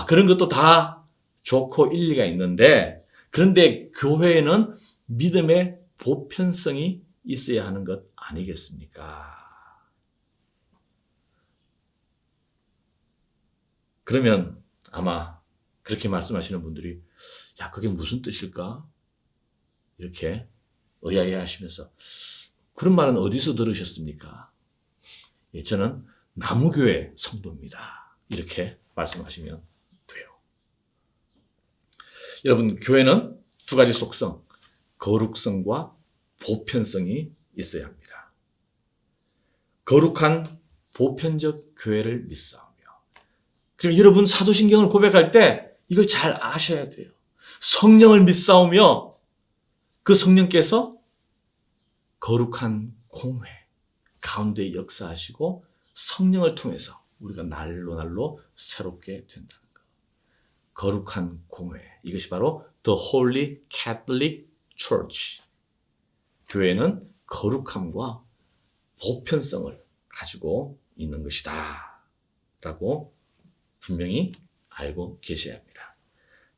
그런 것도 다 좋고 일리가 있는데, 그런데 교회에는 믿음의 보편성이 있어야 하는 것 아니겠습니까? 그러면 아마 그렇게 말씀하시는 분들이 야, 그게 무슨 뜻일까? 이렇게 의아해 하시면서 그런 말은 어디서 들으셨습니까? 저는 나무교회 성도입니다. 이렇게 말씀하시면 돼요. 여러분, 교회는 두 가지 속성, 거룩성과 보편성이 있어야 합니다. 거룩한 보편적 교회를 믿사오며, 그리고 여러분 사도신경을 고백할 때 이걸 잘 아셔야 돼요. 성령을 믿사오며 그 성령께서 거룩한 공회 가운데 역사하시고 성령을 통해서 우리가 날로 새롭게 된다는 것. 거룩한 공회, 이것이 바로 The Holy Catholic Church. 교회는 거룩함과 보편성을 가지고 있는 것이다 라고 분명히 알고 계셔야 합니다.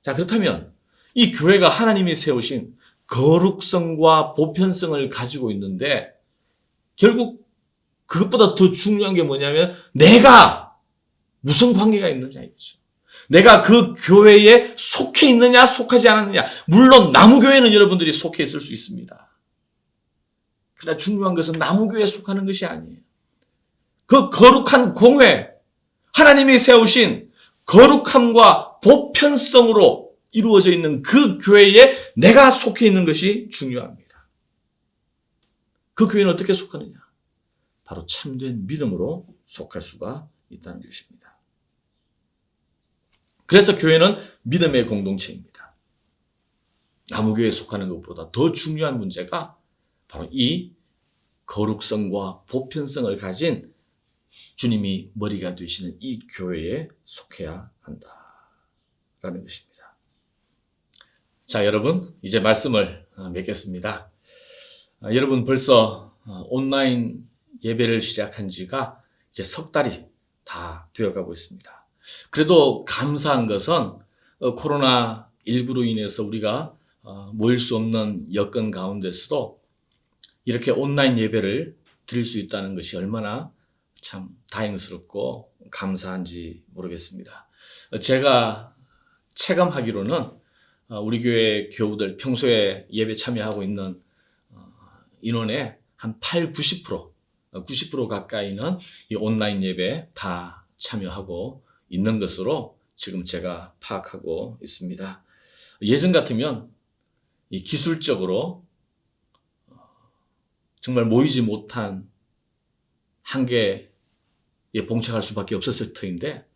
자, 그렇다면 이 교회가 하나님이 세우신 거룩성과 보편성을 가지고 있는데, 결국 그것보다 더 중요한 게 뭐냐면 내가 무슨 관계가 있느냐 있죠. 내가 그 교회에 속해 있느냐 속하지 않았느냐. 물론 나무교회는 여러분들이 속해 있을 수 있습니다. 그러나 중요한 것은 나무교회에 속하는 것이 아니에요. 그 거룩한 공회, 하나님이 세우신 거룩함과 보편성으로 이루어져 있는 그 교회에 내가 속해 있는 것이 중요합니다. 그 교회는 어떻게 속하느냐? 바로 참된 믿음으로 속할 수가 있다는 것입니다. 그래서 교회는 믿음의 공동체입니다. 나무교회에 속하는 것보다 더 중요한 문제가 바로 이 거룩성과 보편성을 가진 주님이 머리가 되시는 이 교회에 속해야 한다라는 것입니다. 자, 여러분, 이제 말씀을 맺겠습니다. 여러분, 벌써 온라인 예배를 시작한 지가 이제 석 달이 다 되어가고 있습니다. 그래도 감사한 것은 코로나19로 인해서 우리가 모일 수 없는 여건 가운데서도 이렇게 온라인 예배를 드릴 수 있다는 것이 얼마나 참 다행스럽고 감사한지 모르겠습니다. 제가 체감하기로는 우리 교회 교우들 평소에 예배 참여하고 있는 인원의 한 90% 가까이는 이 온라인 예배 다 참여하고 있는 것으로 지금 제가 파악하고 있습니다. 예전 같으면 이 기술적으로 정말 모이지 못한 한계에 봉착할 수밖에 없었을 터인데,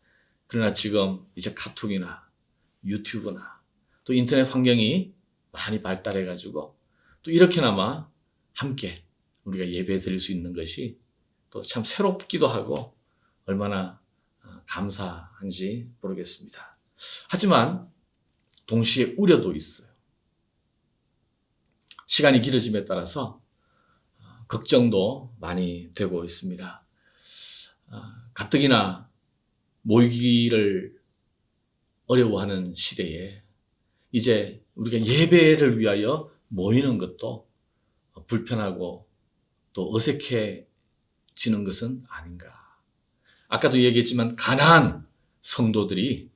그러나 지금 이제 카톡이나 유튜브나 또 인터넷 환경이 많이 발달해가지고 또 이렇게나마 함께 우리가 예배 드릴 수 있는 것이 또 참 새롭기도 하고 얼마나 감사한지 모르겠습니다. 하지만 동시에 우려도 있어요. 시간이 길어짐에 따라서 걱정도 많이 되고 있습니다. 가뜩이나 모이기를 어려워하는 시대에 이제 우리가 예배를 위하여 모이는 것도 불편하고 또 어색해지는 것은 아닌가. 아까도 얘기했지만 가난한 성도들이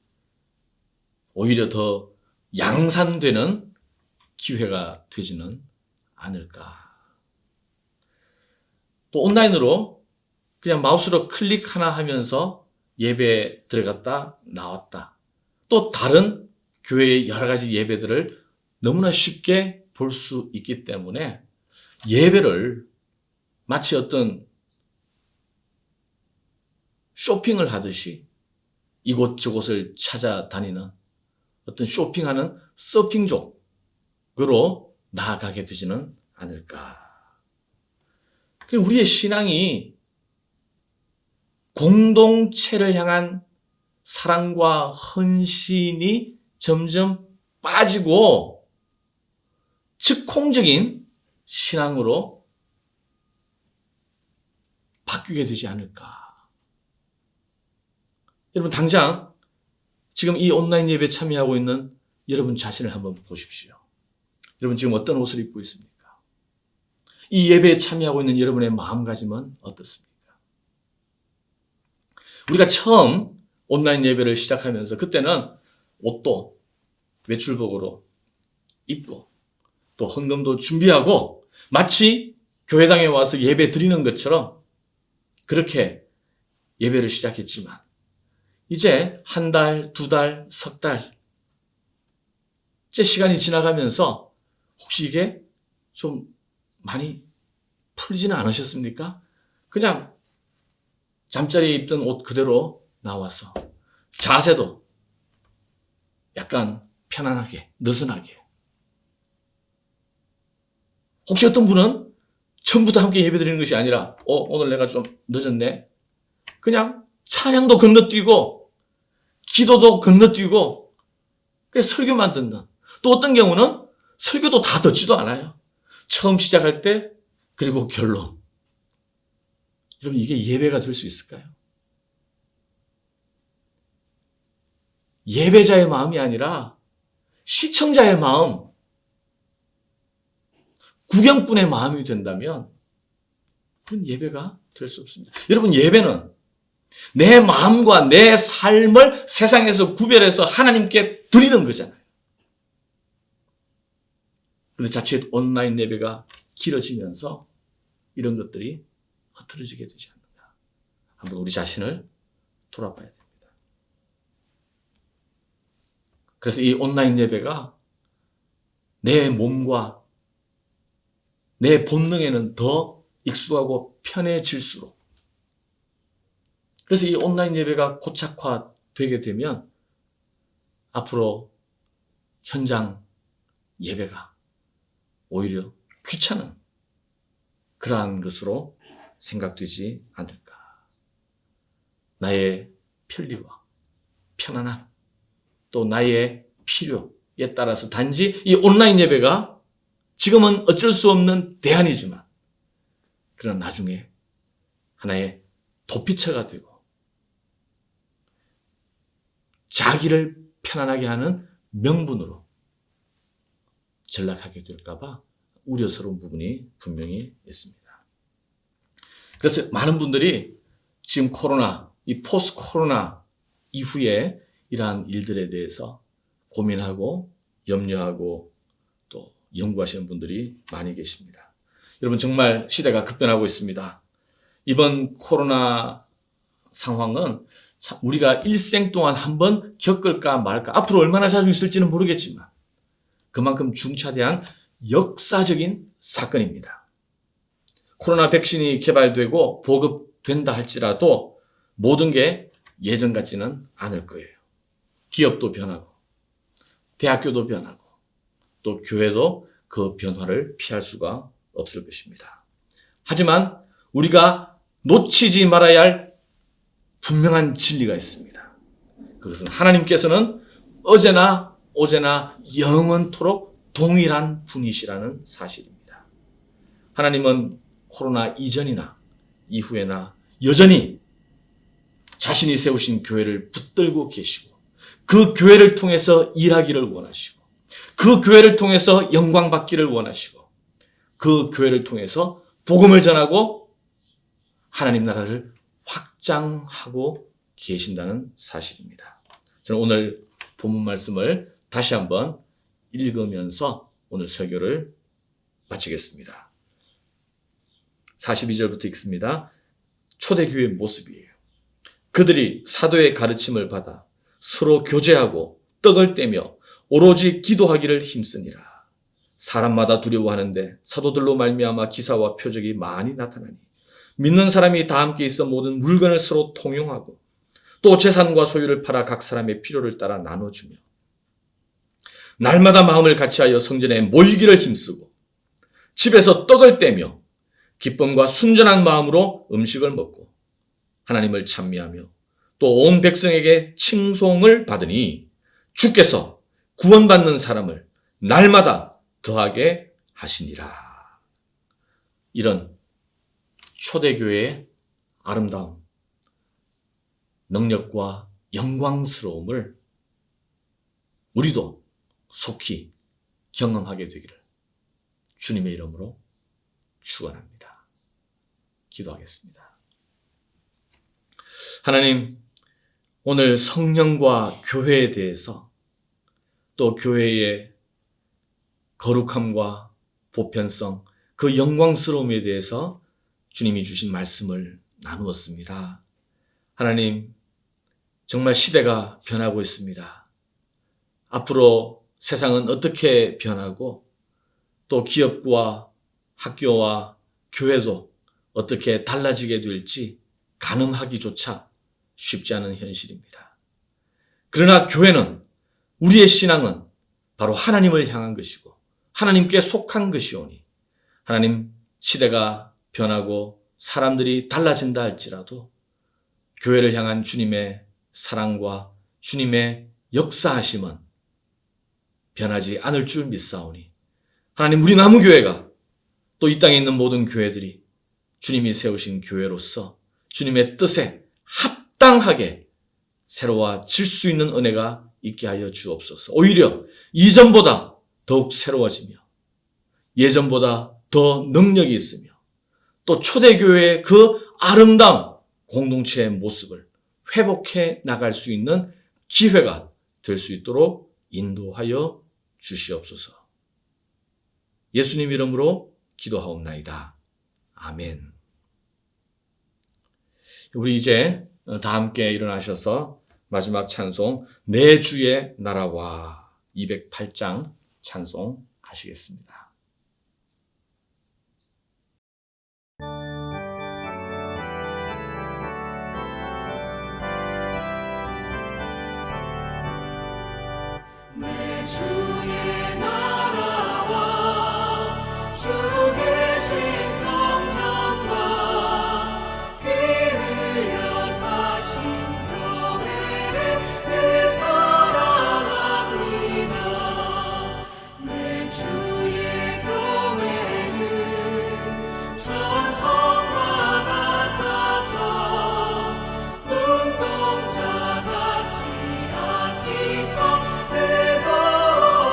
오히려 더 양산되는 기회가 되지는 않을까. 또 온라인으로 그냥 마우스로 클릭 하나 하면서 예배에 들어갔다 나왔다. 또 다른 교회의 여러 가지 예배들을 너무나 쉽게 볼 수 있기 때문에 예배를 마치 어떤 쇼핑을 하듯이 이곳저곳을 찾아다니는 어떤 쇼핑하는 서핑족으로 나아가게 되지는 않을까. 우리의 신앙이 공동체를 향한 사랑과 헌신이 점점 빠지고 즉흥적인 신앙으로 바뀌게 되지 않을까. 여러분 당장 지금 이 온라인 예배에 참여하고 있는 여러분 자신을 한번 보십시오. 여러분 지금 어떤 옷을 입고 있습니까? 이 예배에 참여하고 있는 여러분의 마음가짐은 어떻습니까? 우리가 처음 온라인 예배를 시작하면서 그때는 옷도 외출복으로 입고 또 헌금도 준비하고 마치 교회당에 와서 예배 드리는 것처럼 그렇게 예배를 시작했지만 이제 한 달, 두 달, 석 달 째 시간이 지나가면서 혹시 이게 좀 많이 풀지는 않으셨습니까? 그냥 잠자리에 입던 옷 그대로 나와서 자세도 약간 편안하게, 느슨하게. 혹시 어떤 분은 처음부터 함께 예배드리는 것이 아니라 오늘 내가 좀 늦었네. 그냥 찬양도 건너뛰고 기도도 건너뛰고 그냥 설교만 듣는. 또 어떤 경우는 설교도 다 듣지도 않아요. 처음 시작할 때 그리고 결론. 여러분 이게 예배가 될 수 있을까요? 예배자의 마음이 아니라 시청자의 마음, 구경꾼의 마음이 된다면 그건 예배가 될 수 없습니다. 여러분 예배는 내 마음과 내 삶을 세상에서 구별해서 하나님께 드리는 거잖아요. 그런데 자칫 온라인 예배가 길어지면서 이런 것들이 흐트러지게 되지 않는가. 한번 우리 자신을 돌아봐야 됩니다. 그래서 이 온라인 예배가 내 몸과 내 본능에는 더 익숙하고 편해질수록 그래서 이 온라인 예배가 고착화되게 되면 앞으로 현장 예배가 오히려 귀찮은 그러한 것으로 생각되지 않을까. 나의 편리와 편안함 또 나의 필요에 따라서 단지 이 온라인 예배가 지금은 어쩔 수 없는 대안이지만 그런 나중에 하나의 도피처가 되고 자기를 편안하게 하는 명분으로 전락하게 될까봐 우려스러운 부분이 분명히 있습니다. 그래서 많은 분들이 지금 코로나, 이 포스트 코로나 이후에 이러한 일들에 대해서 고민하고 염려하고 또 연구하시는 분들이 많이 계십니다. 여러분 정말 시대가 급변하고 있습니다. 이번 코로나 상황은 우리가 일생 동안 한번 겪을까 말까 앞으로 얼마나 자주 있을지는 모르겠지만 그만큼 중차대한 역사적인 사건입니다. 코로나 백신이 개발되고 보급된다 할지라도 모든 게 예전 같지는 않을 거예요. 기업도 변하고 대학교도 변하고 또 교회도 그 변화를 피할 수가 없을 것입니다. 하지만 우리가 놓치지 말아야 할 분명한 진리가 있습니다. 그것은 하나님께서는 어제나 오제나 영원토록 동일한 분이시라는 사실입니다. 하나님은 코로나 이전이나 이후에나 여전히 자신이 세우신 교회를 붙들고 계시고 그 교회를 통해서 일하기를 원하시고 그 교회를 통해서 영광 받기를 원하시고 그 교회를 통해서 복음을 전하고 하나님 나라를 확장하고 계신다는 사실입니다. 저는 오늘 본문 말씀을 다시 한번 읽으면서 오늘 설교를 마치겠습니다. 42절부터 읽습니다. 초대교회의 모습이에요. 그들이 사도의 가르침을 받아 서로 교제하고 떡을 떼며 오로지 기도하기를 힘쓰니라. 사람마다 두려워하는데 사도들로 말미암아 기사와 표적이 많이 나타나니 믿는 사람이 다 함께 있어 모든 물건을 서로 통용하고 또 재산과 소유를 팔아 각 사람의 필요를 따라 나눠주며 날마다 마음을 같이하여 성전에 모이기를 힘쓰고 집에서 떡을 떼며 기쁨과 순전한 마음으로 음식을 먹고 하나님을 찬미하며 또 온 백성에게 칭송을 받으니 주께서 구원받는 사람을 날마다 더하게 하시니라. 이런 초대교회의 아름다움, 능력과 영광스러움을 우리도 속히 경험하게 되기를 주님의 이름으로 축원합니다. 기도하겠습니다. 하나님, 오늘 성령과 교회에 대해서 또 교회의 거룩함과 보편성, 그 영광스러움에 대해서 주님이 주신 말씀을 나누었습니다. 하나님, 정말 시대가 변하고 있습니다. 앞으로 세상은 어떻게 변하고 또 기업과 학교와 교회도 어떻게 달라지게 될지 가늠하기조차 쉽지 않은 현실입니다. 그러나 교회는, 우리의 신앙은 바로 하나님을 향한 것이고 하나님께 속한 것이오니 하나님, 시대가 변하고 사람들이 달라진다 할지라도 교회를 향한 주님의 사랑과 주님의 역사하심은 변하지 않을 줄 믿사오니 하나님, 우리 나무교회가 또 이 땅에 있는 모든 교회들이 주님이 세우신 교회로서 주님의 뜻에 합당하게 새로워질 수 있는 은혜가 있게 하여 주옵소서. 오히려 이전보다 더욱 새로워지며 예전보다 더 능력이 있으며 또 초대교회의 그 아름다운 공동체의 모습을 회복해 나갈 수 있는 기회가 될 수 있도록 인도하여 주시옵소서. 예수님 이름으로 기도하옵나이다. 아멘. 우리 이제 다 함께 일어나셔서 마지막 찬송 내 주의 나라와 208장 찬송하시겠습니다. 내 주의 나라와 주 계신 성전과 피 흘려 사신 교회를 늘 사랑합니다. 내 주의 교회는 전성과 같아서 눈동자같이 아끼서 늘 보호하시네.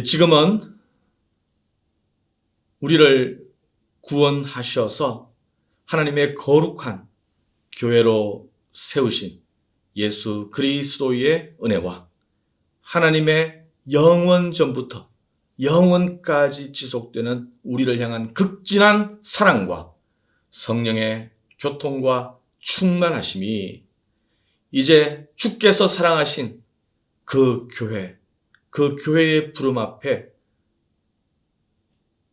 지금은 우리를 구원하셔서 하나님의 거룩한 교회로 세우신 예수 그리스도의 은혜와 하나님의 영원전부터 영원까지 지속되는 우리를 향한 극진한 사랑과 성령의 교통과 충만하심이 이제 주께서 사랑하신 그 교회의 부름 앞에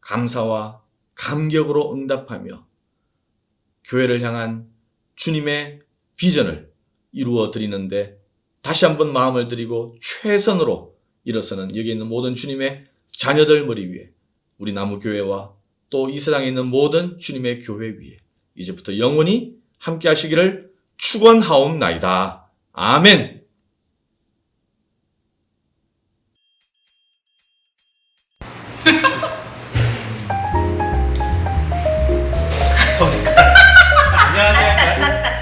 감사와 감격으로 응답하며 교회를 향한 주님의 비전을 이루어 드리는데 다시 한번 마음을 드리고 최선으로 일어서는 여기 있는 모든 주님의 자녀들 머리 위에 우리 나무교회와 또 이 세상에 있는 모든 주님의 교회 위에 이제부터 영원히 함께 하시기를 축원하옵나이다. 아멘.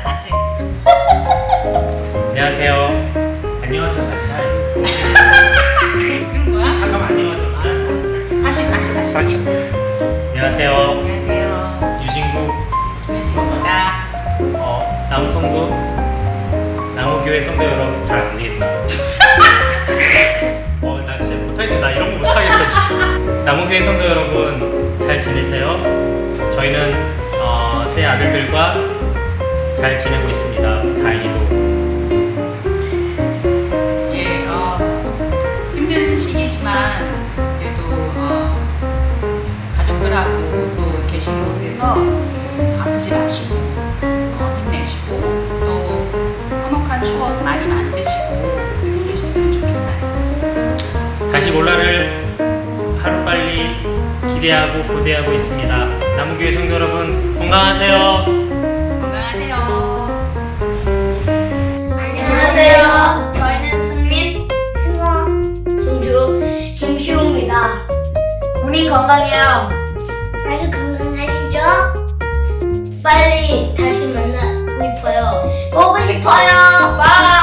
다시. 안녕하세요. 안녕하세요. 같이 하요. 그런 거야? 잠깐만 안녕하세요. 알았어. 다시. 안녕하세요. 안녕하세요. 유진구 김혜진입니다. 남성도 나무교회 성도 여러분 잘 안 되겠다. 나 진짜 못하겠네. 나 이런 거 못하겠어. 진짜. 나무교회 성도 여러분 잘 지내세요? 저희는 새 아들들과 잘 지내고 있습니다. 다행히도. 예, 힘든 시기지만 그래도 가족들하고 또 계신 곳에서 아프지 마시고 힘내시고 또 화목한 추억 많이 만드시고 그렇게 계셨으면 좋겠어요. 다시 몰라를 하루빨리 기대하고 고대하고 있습니다. 나무교회 성도 여러분 건강하세요. 건강하세요. 안녕하세요. 저희는 승민, 승원, 승주, 김시우입니다. 우리 건강해요. 아주 건강하시죠? 빨리 다시 만나고 싶어요. 보고 싶어요. 바이.